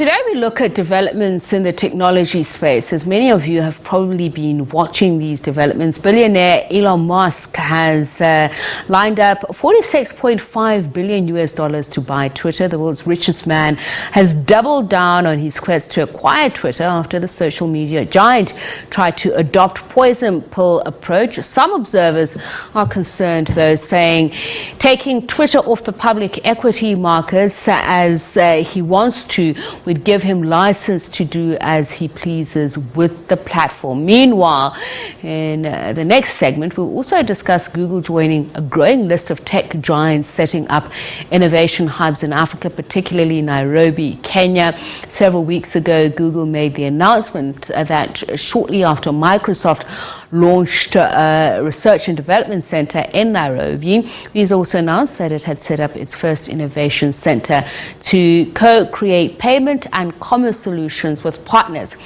Today we look at developments in the technology space. As many of you have probably been watching these developments, billionaire Elon Musk has lined up $46.5 billion to buy Twitter. The world's richest man has doubled down on his quest to acquire Twitter after the social media giant tried to adopt poison pill approach. Some observers are concerned, though, saying taking Twitter off the public equity markets as he wants to would give him license to do as he pleases with the platform. Meanwhile, in the next segment, we'll also discuss Google joining a growing list of tech giants setting up innovation hubs in Africa, particularly Nairobi, Kenya. Several weeks ago, Google made the announcement that shortly after Microsoft launched a research and development center in Nairobi, it also announced that it had set up its first innovation center to co-create payment and commerce solutions with partners.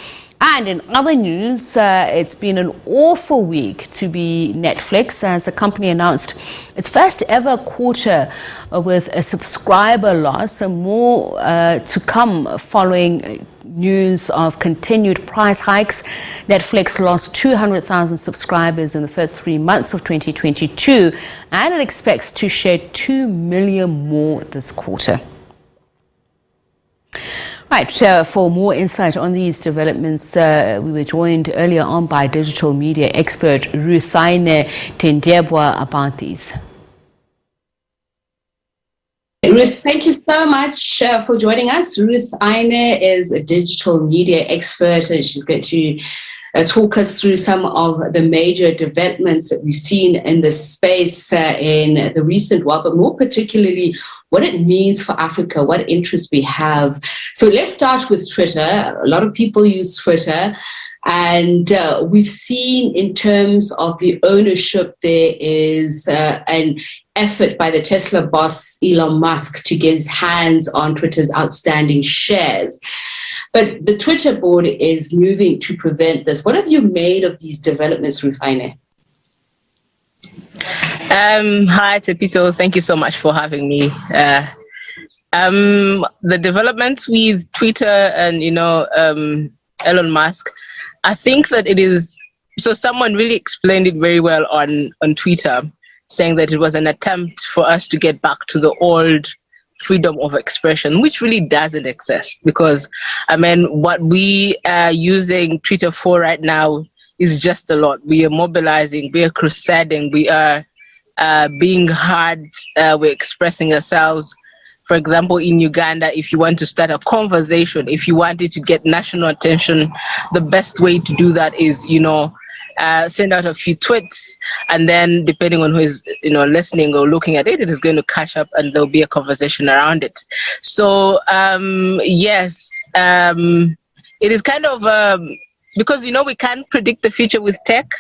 And in other news, it's been an awful week to be Netflix, as the company announced its first ever quarter with a subscriber loss, and more to come following news of continued price hikes. Netflix lost 200,000 subscribers in the first 3 months of 2022, and it expects to shed 2 million more this quarter. Right, for more insight on these developments, we were joined earlier on by digital media expert Ruth Aine Tindyebwa about these. Ruth, thank you so much for joining us. Ruth Aine is a digital media expert, and she's going to talk us through some of the major developments that we've seen in this space in the recent while, but more particularly what it means for Africa, what interest we have. So let's start with Twitter. A lot of people use Twitter, and we've seen in terms of the ownership, there is an effort by the Tesla boss Elon Musk to get his hands on Twitter's outstanding shares. But the Twitter board is moving to prevent this. What have you made of these developments, Ruth Aine? Hi, Tepito. Thank you so much for having me. The developments with Twitter and, Elon Musk, I think that it is, so someone really explained it very well on Twitter, saying that it was an attempt for us to get back to the old freedom of expression, which really doesn't exist, because what we are using Twitter for right now is just a lot. We are mobilizing, we are crusading, we are being heard, we're expressing ourselves. For example, in Uganda, if you want to start a conversation, if you wanted to get national attention, the best way to do that is, send out a few tweets, and then depending on who is listening or looking at it, it is going to catch up and there'll be a conversation around it. So yes, it is kind of because we can't predict the future with tech.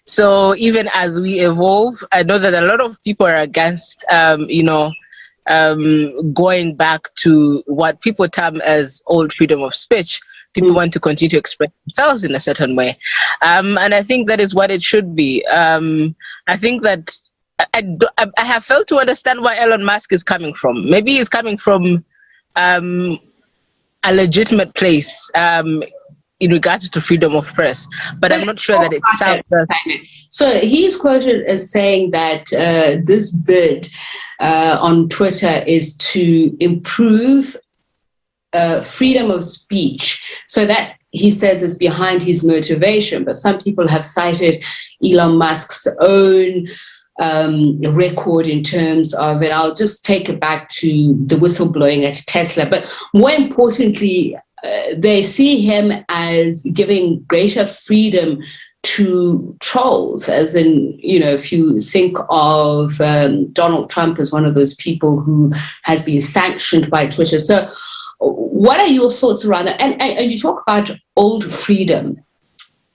So even as we evolve, I know that a lot of people are against going back to what people term as old freedom of speech. People want to continue to express themselves in a certain way. And I think that is what it should be. I think that I have failed to understand where Elon Musk is coming from. Maybe he's coming from a legitimate place in regards to freedom of press, but I'm not sure that it's sound. So he's quoted as saying that this bid on Twitter is to improve freedom of speech. So that, he says, is behind his motivation. But some people have cited Elon Musk's own record in terms of, and I'll just take it back to the whistleblowing at Tesla. But more importantly, they see him as giving greater freedom to trolls, as in, if you think of Donald Trump as one of those people who has been sanctioned by Twitter. So what are your thoughts around that? And you talk about old freedom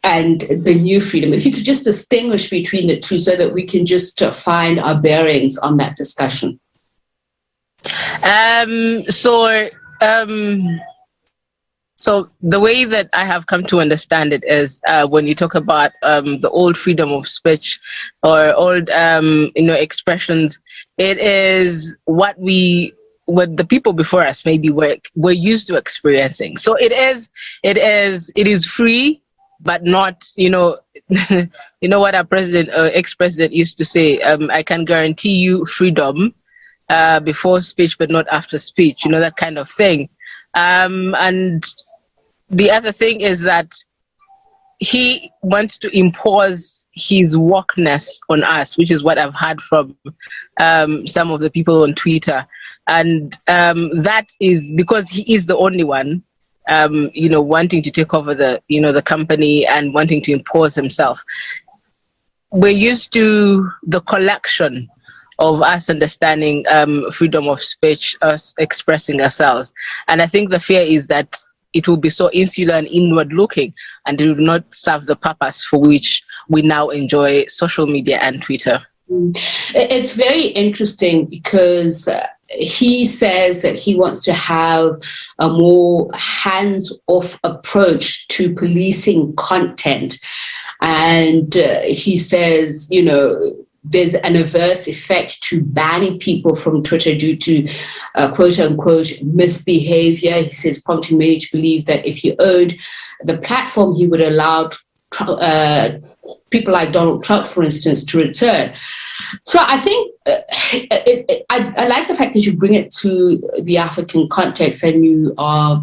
and the new freedom. If you could just distinguish between the two so that we can just find our bearings on that discussion. So the way that I have come to understand it is when you talk about the old freedom of speech or old expressions, it is what we what the people before us maybe were used to experiencing. So it is free, but not, you know, you know what our ex-president used to say, I can guarantee you freedom before speech, but not after speech, you know, that kind of thing. And the other thing is that he wants to impose his wokeness on us, which is what I've heard from some of the people on Twitter. And that is because he is the only one, you know, wanting to take over the company and wanting to impose himself. We're used to the collection of us understanding freedom of speech, us expressing ourselves. And I think the fear is that it will be so insular and inward looking, and it will not serve the purpose for which we now enjoy social media and Twitter. It's very interesting because he says that he wants to have a more hands-off approach to policing content. And he says, you know, there's an adverse effect to banning people from Twitter due to quote-unquote misbehavior. He says, prompting many to believe that if he owned the platform, he would allow people like Donald Trump, for instance, to return. So I think I like the fact that you bring it to the African context and you are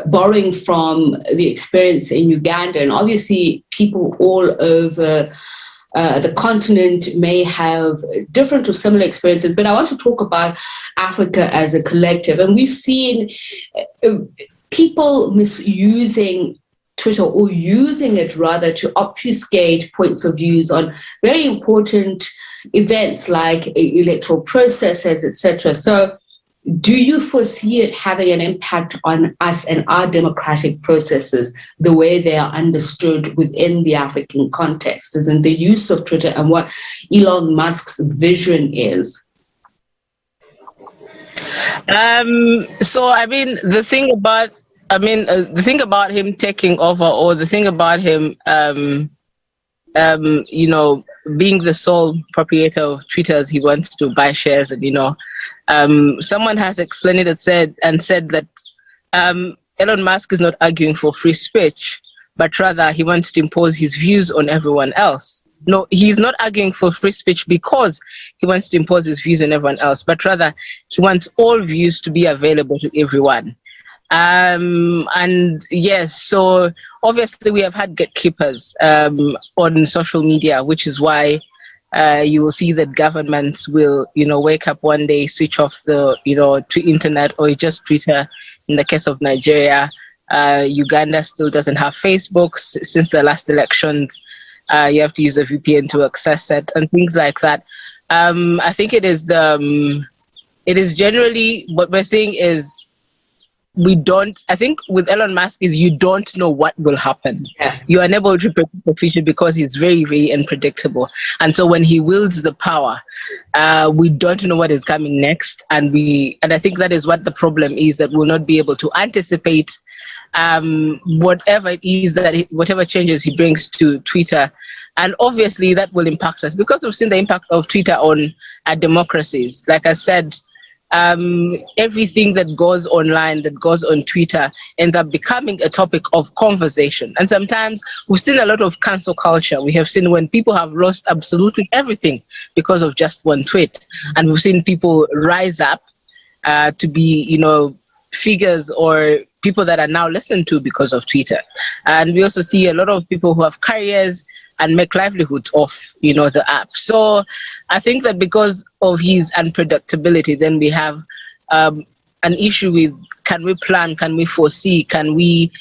borrowing from the experience in Uganda. And obviously people all over the continent may have different or similar experiences, but I want to talk about Africa as a collective. And we've seen people misusing Twitter, or using it rather to obfuscate points of views on very important events like electoral processes, etc. So do you foresee it having an impact on us and our democratic processes, the way they are understood within the African context, as in the use of Twitter and what Elon Musk's vision is? So, I mean, the thing about him taking over, or the thing about him, you know, being the sole proprietor of Twitter, as he wants to buy shares, and, you know, someone has explained it and said that Elon Musk is not arguing for free speech, but rather he wants to impose his views on everyone else. No, he's not arguing for free speech because he wants to impose his views on everyone else, but rather he wants all views to be available to everyone. And yes, so obviously we have had gatekeepers on social media, which is why you will see that governments will, you know, wake up one day, switch off the, you know, internet or just Twitter. In the case of Nigeria, Uganda still doesn't have Facebook since the last elections. You have to use a VPN to access it and things like that. I think it is generally what we're seeing is I think with Elon Musk is you don't know what will happen. Yeah. You are unable to predict the future because it's very, very unpredictable. And so when he wields the power, we don't know what is coming next. And I think that is what the problem is, that we'll not be able to anticipate whatever it is whatever changes he brings to Twitter. And obviously that will impact us because we've seen the impact of Twitter on our democracies. Like I said, everything that goes online, that goes on Twitter, ends up becoming a topic of conversation. And sometimes we've seen a lot of cancel culture. We have seen when people have lost absolutely everything because of just one tweet. And we've seen people rise up to be, you know, figures or people that are now listened to because of Twitter. And we also see a lot of people who have careers and make livelihoods off, you know, the app. So I think that because of his unpredictability, then we have an issue with, can we plan, can we foresee, can we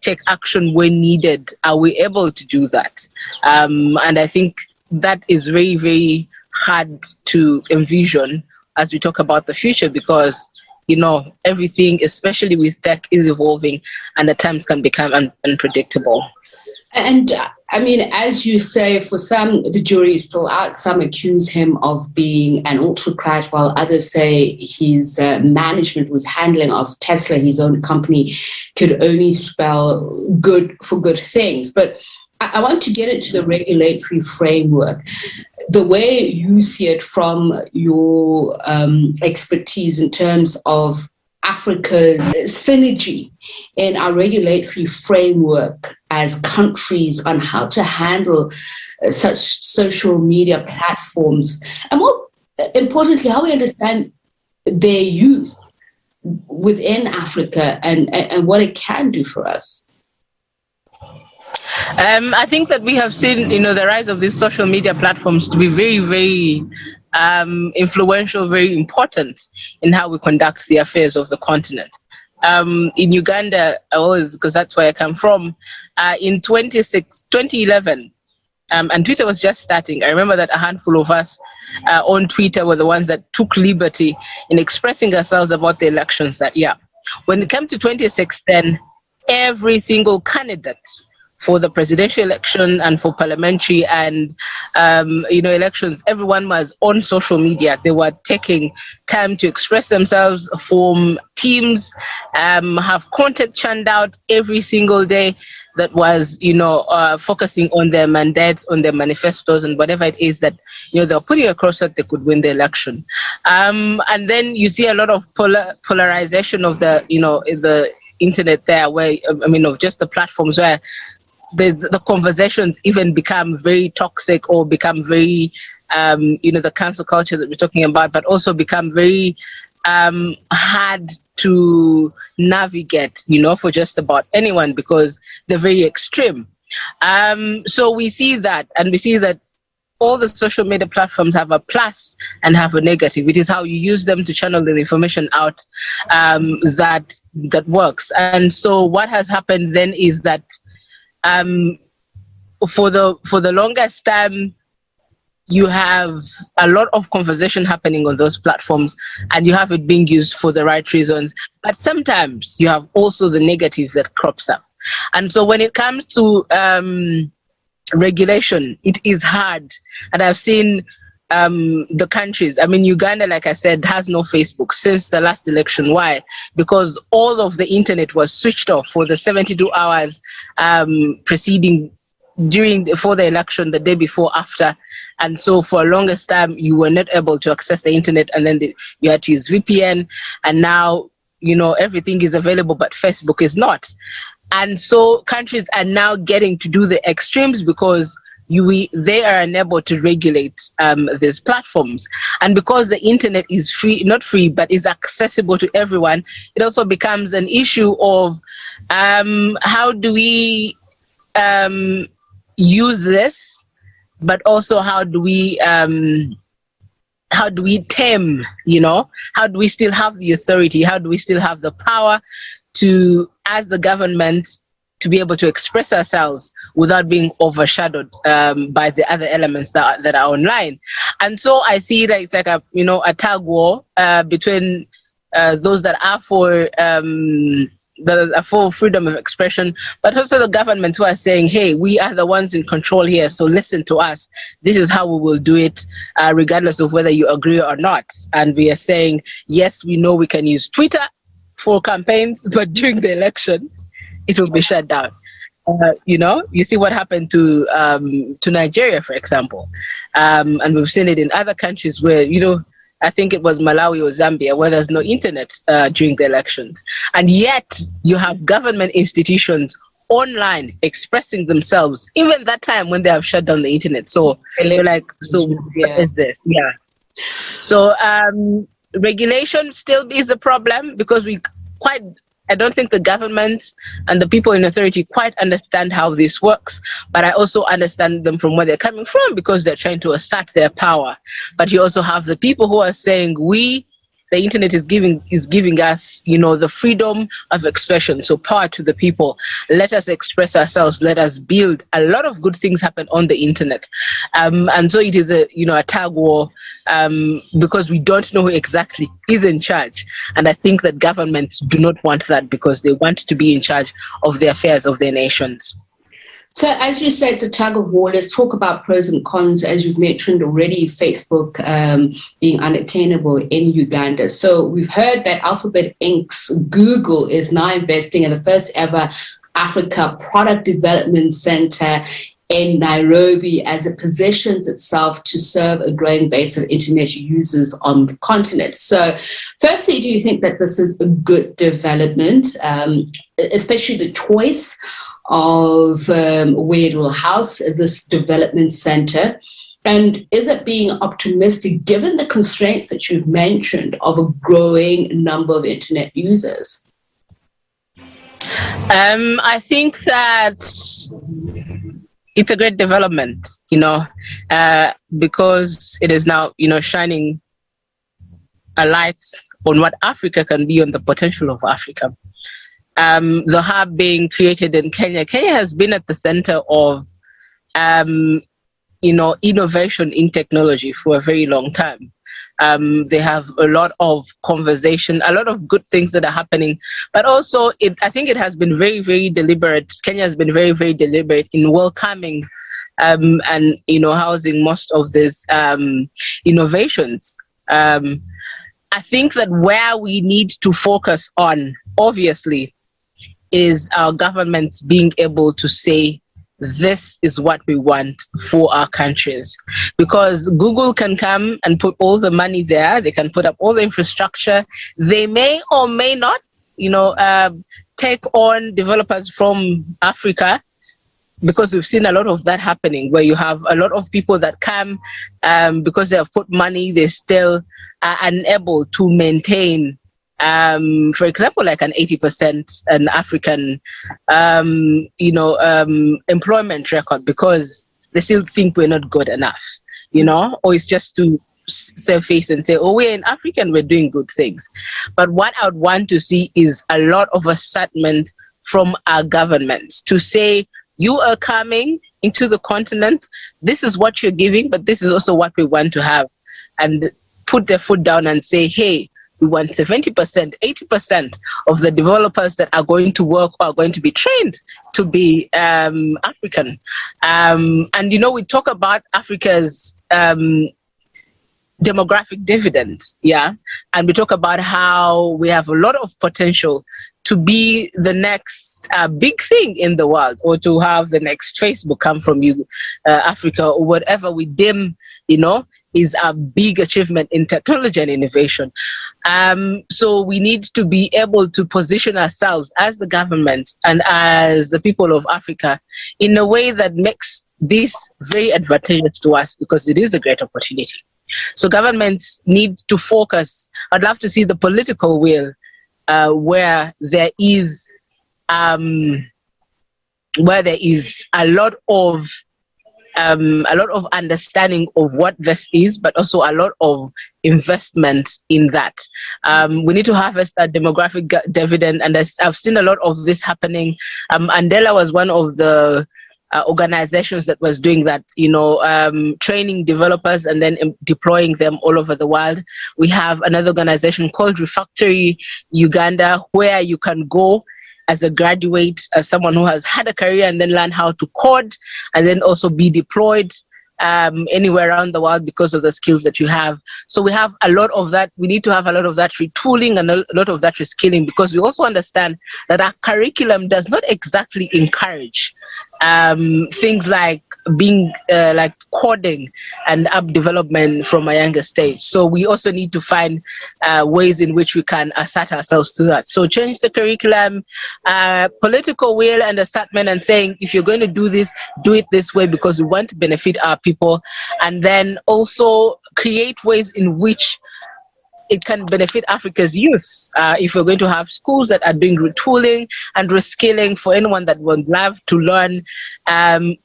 take action when needed? Are we able to do that? And I think that is very, very hard to envision as we talk about the future because, you know, everything, especially with tech, is evolving and at times can become unpredictable. And I mean, as you say, for some, the jury is still out. Some accuse him of being an autocrat, while others say his management was handling of Tesla, his own company, could only spell good for good things. But I want to get into the regulatory framework. The way you see it from your expertise in terms of Africa's synergy in our regulatory framework as countries on how to handle such social media platforms, and more importantly, how we understand their use within Africa and what it can do for us. I think that we have seen, the rise of these social media platforms to be very, very influential, very important in how we conduct the affairs of the continent. In Uganda, because that's where I come from, in 2011, and Twitter was just starting. I remember that a handful of us on Twitter were the ones that took liberty in expressing ourselves about the elections that year. When it came to 2016, every single candidate for the presidential election and for parliamentary and elections, everyone was on social media. They were taking time to express themselves, form teams, have content churned out every single day that was focusing on their mandates, on their manifestos, and whatever it is that they were putting across that they could win the election. And then you see a lot of polarization of the internet there, where of just the platforms where the conversations even become very toxic or become very, the cancel culture that we're talking about, but also become very hard to navigate, for just about anyone because they're very extreme. So we see that, and we see that all the social media platforms have a plus and have a negative. It is how you use them to channel the information out that works. And so what has happened then is that for the longest time, you have a lot of conversation happening on those platforms, and you have it being used for the right reasons. But sometimes you have also the negatives that crops up. And so when it comes to regulation, it is hard. And I've seen the countries, Uganda, like I said, has no Facebook since the last election. Why? Because all of the internet was switched off for the 72 hours preceding, for the election, the day before, after. And so for the longest time, you were not able to access the internet, and then you had to use VPN. And now, everything is available, but Facebook is not. And so countries are now getting to do the extremes because they are unable to regulate these platforms. And because the internet is free, not free, but is accessible to everyone, it also becomes an issue of how do we use this, but also how do we tame, how do we still have the authority, how do we still have the power to, as the government, to be able to express ourselves without being overshadowed by the other elements that are online. And so I see that it's like a tug war between those that are for freedom of expression, but also the government who are saying, hey, we are the ones in control here, so listen to us. This is how we will do it, regardless of whether you agree or not. And we are saying, yes, we know we can use Twitter for campaigns, but during the election, it will be shut down. You see what happened to Nigeria, for example. And we've seen it in other countries where, I think it was Malawi or Zambia, where there's no internet during the elections. And yet you have government institutions online expressing themselves, even that time when they have shut down the internet. So they're like, so what is this? Yeah. So regulation still is a problem because I don't think the government and the people in authority quite understand how this works, but I also understand them from where they're coming from because they're trying to assert their power. But you also have the people who are saying, the internet is giving us, the freedom of expression. So power to the people. Let us express ourselves. Let us build. A lot of good things happen on the internet. And so it is a tug war because we don't know who exactly is in charge. And I think that governments do not want that because they want to be in charge of the affairs of their nations. So as you say, it's a tug of war. Let's talk about pros and cons. As you've mentioned already, Facebook being unattainable in Uganda. So we've heard that Alphabet Inc.'s Google is now investing in the first ever Africa Product Development Center in Nairobi as it positions itself to serve a growing base of internet users on the continent. So firstly, do you think that this is a good development, especially the choice of where it will house this development center? And is it being optimistic given the constraints that you've mentioned of a growing number of internet users? I think that it's a great development, because it is now, shining a light on what Africa can be, on the potential of Africa. The hub being created in Kenya. Kenya has been at the center of, innovation in technology for a very long time. They have a lot of conversation, a lot of good things that are happening, but also I think it has been very, very deliberate. Kenya has been very, very deliberate in welcoming and housing most of these innovations. I think that where we need to focus on, obviously, is our governments being able to say, this is what we want for our countries. Because Google can come and put all the money there. They can put up all the infrastructure. They may or may not, take on developers from Africa, because we've seen a lot of that happening, where you have a lot of people that come because they have put money, they still are unable to maintain, for example, like an 80% an African, employment record, because they still think we're not good enough, or it's just to save face and say, oh, we're in Africa and we're doing good things. But what I would want to see is a lot of assertment from our governments to say, you are coming into the continent, this is what you're giving, but this is also what we want to have, and put their foot down and say, hey, we want 70%, 80% of the developers that are going to work or are going to be trained to be African. And, we talk about Africa's demographic dividends, and we talk about how we have a lot of potential to be the next big thing in the world, or to have the next Facebook come from Africa, or whatever we deem, is a big achievement in technology and innovation. So we need to be able to position ourselves as the government and as the people of Africa in a way that makes this very advantageous to us, because it is a great opportunity. So governments need to focus. I'd love to see the political will where there is a lot of understanding of what this is, but also a lot of investment in that. We need to harvest that demographic dividend, and I've seen a lot of this happening. Andela was one of the organizations that was doing that, training developers and then deploying them all over the world. We have another organization called Refactory Uganda, where you can go as a graduate, as someone who has had a career, and then learn how to code, and then also be deployed anywhere around the world because of the skills that you have. So we have a lot of that. We need to have a lot of that retooling and a lot of that reskilling, because we also understand that our curriculum does not exactly encourage things like being like coding and app development from a younger stage. So we also need to find ways in which we can assert ourselves to that. So change the curriculum, political will and assertment, and saying, if you're going to do this, do it this way because we want to benefit our people. And then also create ways in which it can benefit Africa's youth. If we're going to have schools that are doing retooling and reskilling for anyone that would love to learn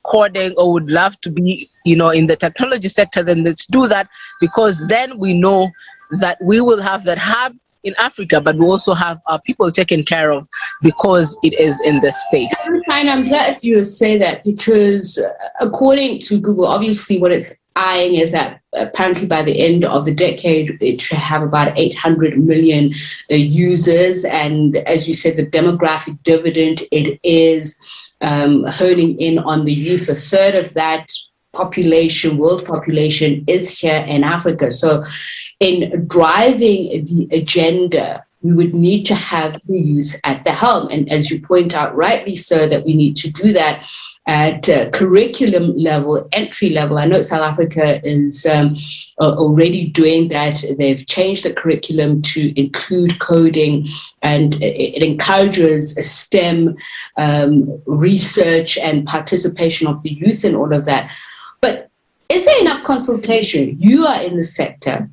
coding or would love to be, in the technology sector, then let's do that, because then we know that we will have that hub in Africa, but we also have our people taken care of because it is in the space. And I'm glad you say that, because according to Google, obviously what it's eyeing is that apparently by the end of the decade, it should have about 800 million users. And as you said, the demographic dividend, it is honing in on the youth. A third of that population, world population, is here in Africa. So in driving the agenda, we would need to have the youth at the helm. And as you point out rightly so, that we need to do that at curriculum level, entry level. I know South Africa is already doing that. They've changed the curriculum to include coding, and it encourages STEM research and participation of the youth and all of that. But is there enough consultation? You are in the sector.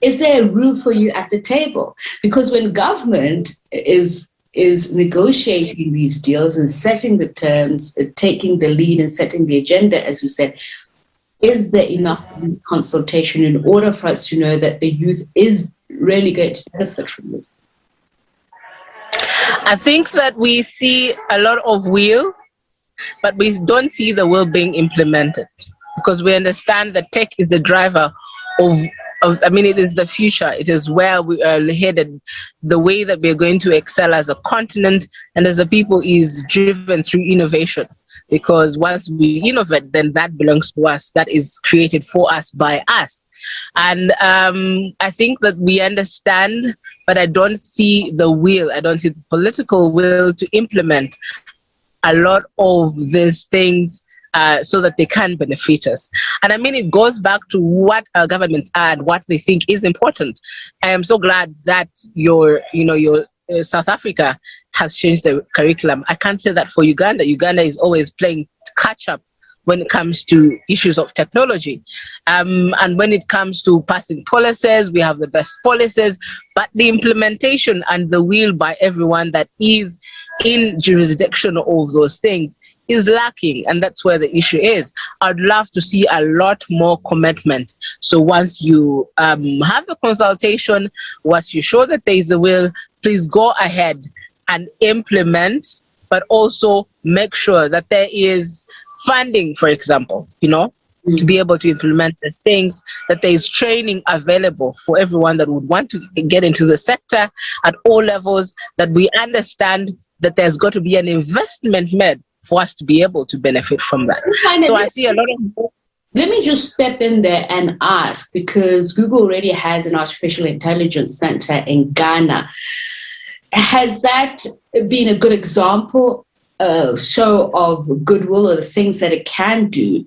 Is there room for you at the table? Because when government is negotiating these deals and setting the terms, taking the lead and setting the agenda, as you said, is there enough consultation in order for us to know that the youth is really going to benefit from this? I think that we see a lot of will, but we don't see the will being implemented, because we understand that tech is the driver of it is the future. It is where we are headed. The way that we're going to excel as a continent and as a people is driven through innovation. Because once we innovate, then that belongs to us. That is created for us by us. And I think that we understand, but I don't see the will. I don't see the political will to implement a lot of these things so that they can benefit us. And I mean, it goes back to what our governments are and what they think is important. I am so glad that your South Africa has changed the curriculum. I can't say that for Uganda. Uganda is always playing catch up when it comes to issues of technology. And when it comes to passing policies, we have the best policies, but the implementation and the will by everyone that is in jurisdiction of those things is lacking. And that's where the issue is. I'd love to see a lot more commitment. So once you have the consultation, once you show that there is a will, please go ahead and implement, but also make sure that there is funding, for example, to be able to implement these things, that there is training available for everyone that would want to get into the sector at all levels, that we understand that there's got to be an investment made for us to be able to benefit from that. So I see a lot of... Let me just step in there and ask, because Google already has an artificial intelligence center in Ghana. Has that been a good example of Goodwill, or the things that it can do?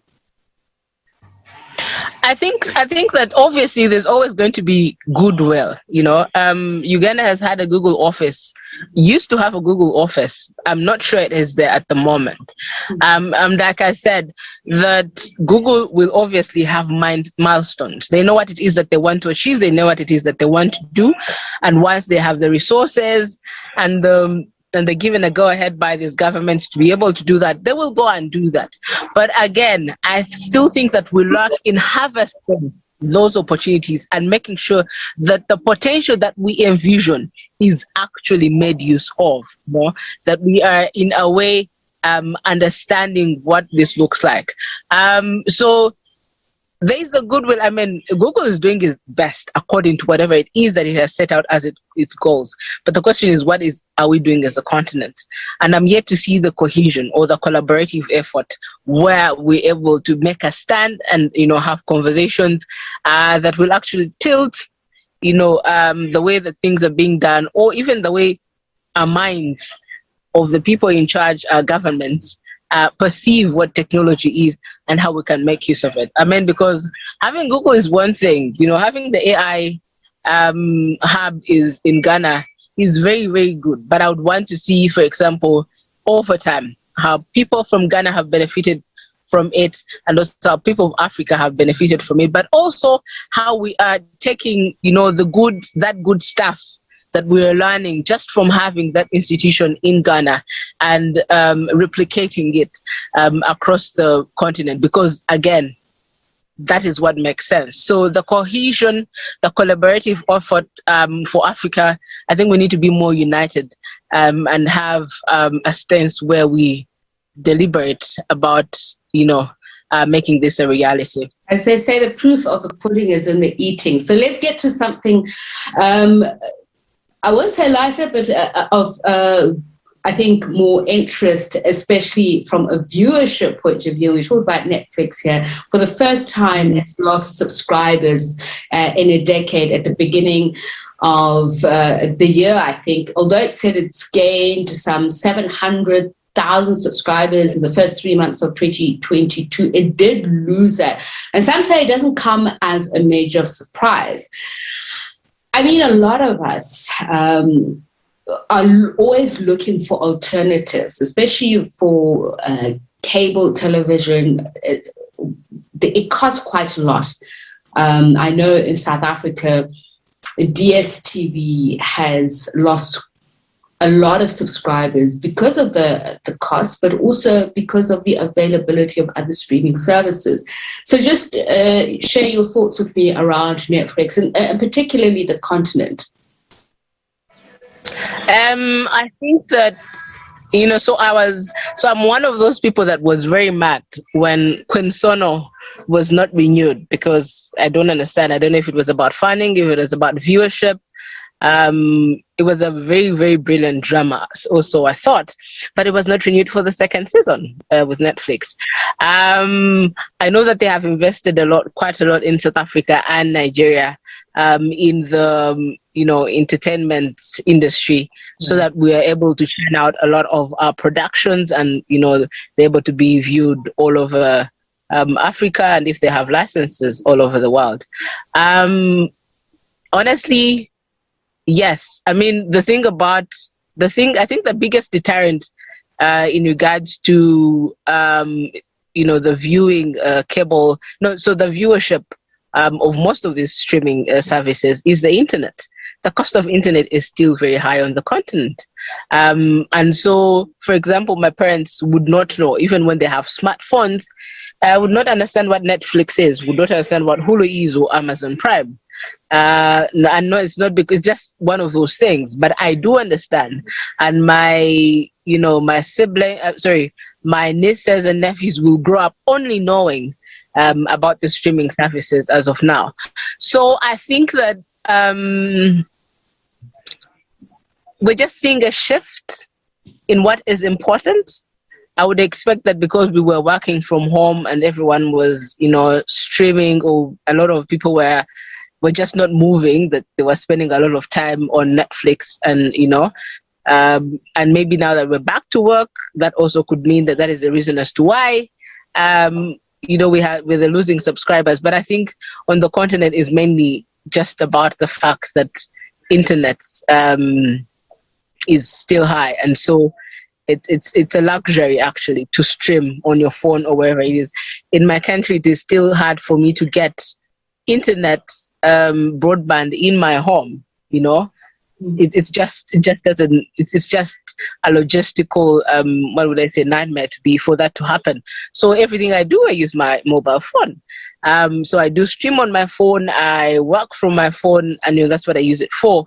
I think that obviously there's always going to be goodwill. Uganda has had a Google office, used to have a Google office. I'm not sure it is there at the moment. Like I said, that Google will obviously have milestones. They know what it is that they want to achieve. They know what it is that they want to do. And once they have the resources and they're given a go-ahead by these governments to be able to do that, they will go and do that. But again, I still think that we lack in harvesting those opportunities and making sure that the potential that we envision is actually made use of, that we are in a way understanding what this looks like. So there's the goodwill. I mean, Google is doing its best according to whatever it is that it has set out as its goals. But the question is, what are we doing as a continent? And I'm yet to see the cohesion or the collaborative effort where we're able to make a stand and, have conversations that will actually tilt, the way that things are being done, or even the way our minds of the people in charge, our governments, perceive what technology is and how we can make use of it. I mean, because having Google is one thing, having the AI hub is in Ghana is very, very good. But I would want to see, for example, over time, how people from Ghana have benefited from it, and also how people of Africa have benefited from it, but also how we are taking, that good stuff that we are learning just from having that institution in Ghana and replicating it across the continent, because again, that is what makes sense. So the cohesion, the collaborative effort for Africa, I think we need to be more united and have a stance where we deliberate about, making this a reality. As they say, the proof of the pudding is in the eating. So let's get to something I won't say lighter, but I think, more interest, especially from a viewership point of view. We talk about Netflix here. For the first time, it's lost subscribers in a decade at the beginning of the year, I think. Although it said it's gained some 700,000 subscribers in the first 3 months of 2022, it did lose that. And some say it doesn't come as a major surprise. I mean, a lot of us are always looking for alternatives, especially for cable television. It costs quite a lot. I know in South Africa, DSTV has lost a lot of subscribers because of the cost, but also because of the availability of other streaming services. So just share your thoughts with me around Netflix and particularly the continent. I think that, so I'm one of those people that was very mad when Queen Sono was not renewed, because I don't understand. I don't know if it was about funding, if it was about viewership. It was a very, very brilliant drama, also I thought, but it was not renewed for the second season with Netflix. I know that they have invested quite a lot in South Africa and Nigeria in the entertainment industry, so that we are able to churn out a lot of our productions, and they're able to be viewed all over Africa, and if they have licenses, all over the world. Honestly, yes. I mean, I think the biggest deterrent in regards to the viewing cable, so the viewership of most of these streaming services is the internet. The cost of internet is still very high on the continent. And so, for example, my parents would not know, even when they have smartphones, would not understand what Netflix is, would not understand what Hulu is or Amazon Prime. And no, it's not because it's just one of those things, but I do understand. And my nieces and nephews will grow up only knowing about the streaming services as of now. So I think that we're just seeing a shift in what is important. I would expect that because we were working from home and everyone was, streaming, or a lot of people were just not moving, that they were spending a lot of time on Netflix, and and maybe now that we're back to work, that also could mean that is the reason as to why we're losing subscribers. But I think on the continent is mainly just about the fact that internet is still high, and so it's a luxury actually to stream on your phone or wherever it is. In my country, it is still hard for me to get internet broadband in my home. It's just a logistical nightmare for that to happen. So everything I do, I use my mobile phone. So I do stream on my phone, I work from my phone, and that's what I use it for.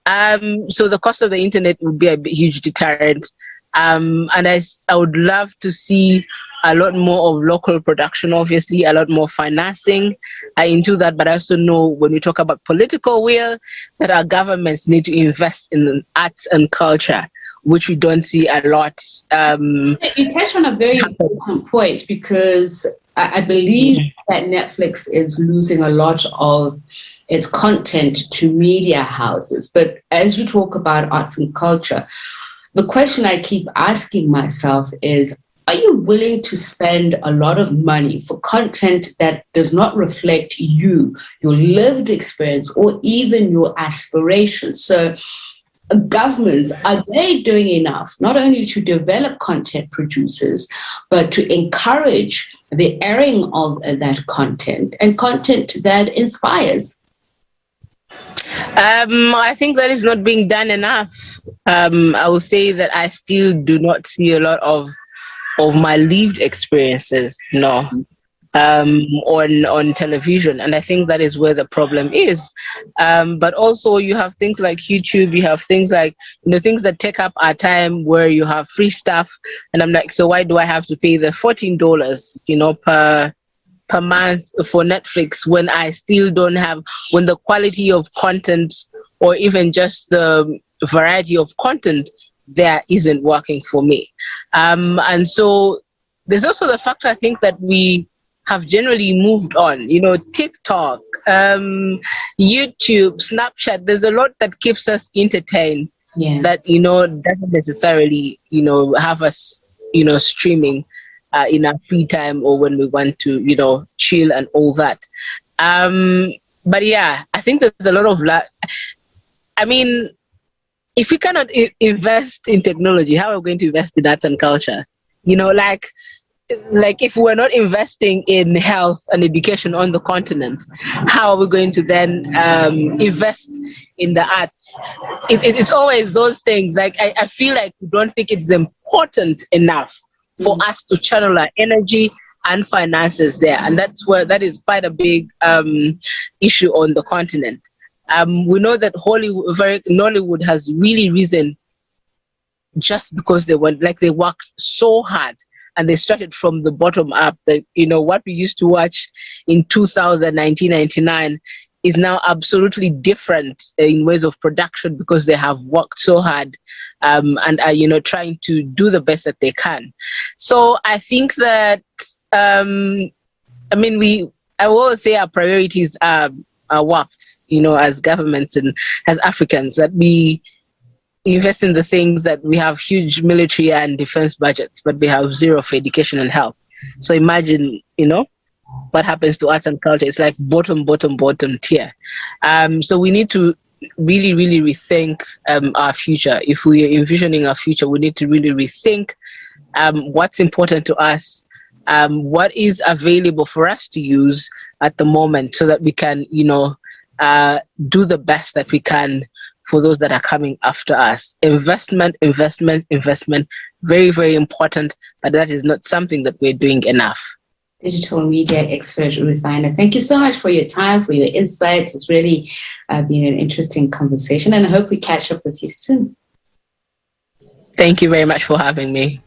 So the cost of the internet would be a huge deterrent. And I would love to see a lot more of local production, obviously, a lot more financing into that. But I also know when we talk about political will, that our governments need to invest in arts and culture, which we don't see a lot. You touched on a very important point, because I believe that Netflix is losing a lot of its content to media houses. But as you talk about arts and culture, the question I keep asking myself is, are you willing to spend a lot of money for content that does not reflect you, your lived experience, or even your aspirations? So governments, are they doing enough, not only to develop content producers, but to encourage the airing of that content and content that inspires? I think that is not being done enough. I will say that I still do not see a lot of my lived experiences, on television, and I think that is where the problem is. But also, you have things like YouTube, you have things like things that take up our time, where you have free stuff, and I'm like, so why do I have to pay the $14 per month for Netflix when I still don't have, when the quality of content or even just the variety of content there isn't working for me. And so there's also the fact, I think, that we have generally moved on. You know, TikTok, YouTube, Snapchat, there's a lot that keeps us entertained that, you know, doesn't necessarily, you know, have us, you know, streaming in our free time or when we want to, you know, chill and all that. But yeah, I think there's a lot of I mean, if we cannot invest in technology, how are we going to invest in arts and culture? You know, like if we're not investing in health and education on the continent, how are we going to then invest in the arts? It's always those things. Like I feel like we don't think it's important enough for us to channel our energy and finances there, and that is quite a big issue on the continent. We know that Nollywood has really risen just because they worked so hard and they started from the bottom up. That, you know, what we used to watch in 1999 is now absolutely different in ways of production because they have worked so hard and are, you know, trying to do the best that they can. So I think that I will always say our priorities are warped, you know, as governments and as Africans, that we invest in the things that we have huge military and defense budgets, but we have zero for education and health. So imagine, you know, what happens to arts and culture. It's like bottom tier. So we need to really, really rethink our future. If we are envisioning our future, we need to really rethink what's important to us, what is available for us to use at the moment, so that we can, you know, do the best that we can for those that are coming after us. Investment, very, very important, but that is not something that we're doing enough. Digital media expert Ruth Aine, thank you so much for your time, for your insights. It's really been an interesting conversation, and I hope we catch up with you soon. Thank you very much for having me.